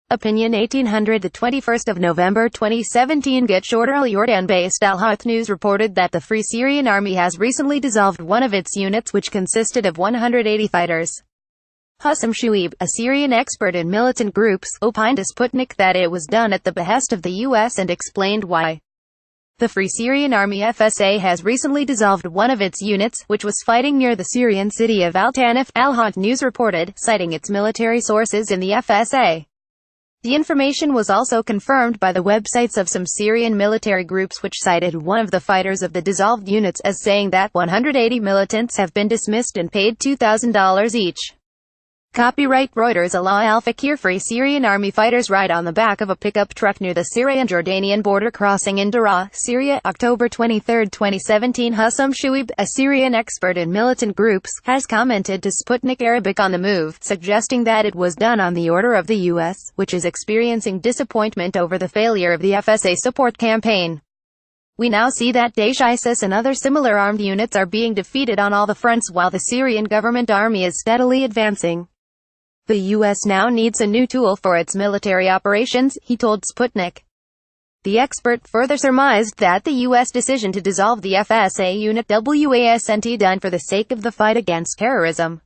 Opinion 1800 the 21st of November 2017 Get URLJordanbased AlHadath news reported that the Free Syrian Army has recently dissolved one of its units which consisted of 180 fighters. Hussam Shueib, a Syrian expert in militant groups, opined to Sputnik that it was done at the behest of the U.S. and explained why. The Free Syrian Army FSA has recently dissolved one of its units, which was fighting near the Syrian city of Tanf, AlHadath news reported, citing its military sources in the FSA. The information was also confirmed by the websites of some Syrian military groups which cited one of the fighters of the dissolved units as saying that 180 militants have been dismissed and paid $2,000 each. Copyright Reuters. Allah al-Fakir. Free Syrian Army fighters ride on the back of a pickup truck near the Syrian-Jordanian border crossing in Daraa, Syria, October 23, 2017. Hussam Shueib, a Syrian expert in militant groups, has commented to Sputnik Arabic on the move, suggesting that it was done on the order of the U.S., which is experiencing disappointment over the failure of the FSA support campaign. We now see that Daesh, ISIS and other similar armed units are being defeated on all the fronts while the Syrian government army is steadily advancing. The U.S. now needs a new tool for its military operations, he told Sputnik. The expert further surmised that the U.S. decision to dissolve the FSA unit wasn't done for the sake of the fight against terrorism.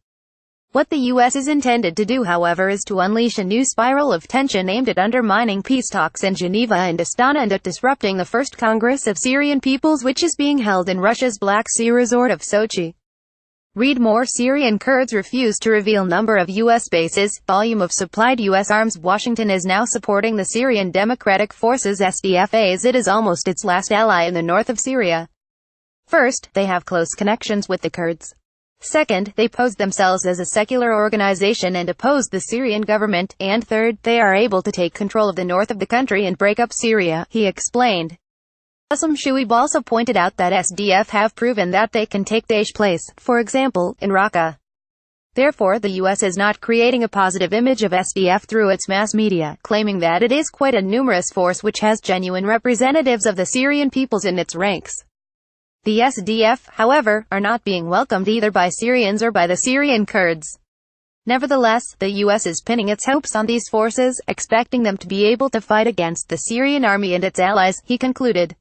What the U.S. is intended to do, however, is to unleash a new spiral of tension aimed at undermining peace talks in Geneva and Astana and at disrupting the First Congress of Syrian Peoples which is being held in Russia's Black Sea resort of Sochi. Read more. Syrian Kurds refuse to reveal number of U.S. bases, volume of supplied U.S. arms. Washington is now supporting the Syrian Democratic Forces SDF as it is almost its last ally in the north of Syria. First, they have close connections with the Kurds. Second, they pose themselves as a secular organization and oppose the Syrian government. And third, they are able to take control of the north of the country and break up Syria, he explained. Hussam Shueib also pointed out that SDF have proven that they can take Daesh place, for example, in Raqqa. Therefore, the U.S. is not creating a positive image of SDF through its mass media, claiming that it is quite a numerous force which has genuine representatives of the Syrian peoples in its ranks. The SDF, however, are not being welcomed either by Syrians or by the Syrian Kurds. Nevertheless, the U.S. is pinning its hopes on these forces, expecting them to be able to fight against the Syrian army and its allies, he concluded.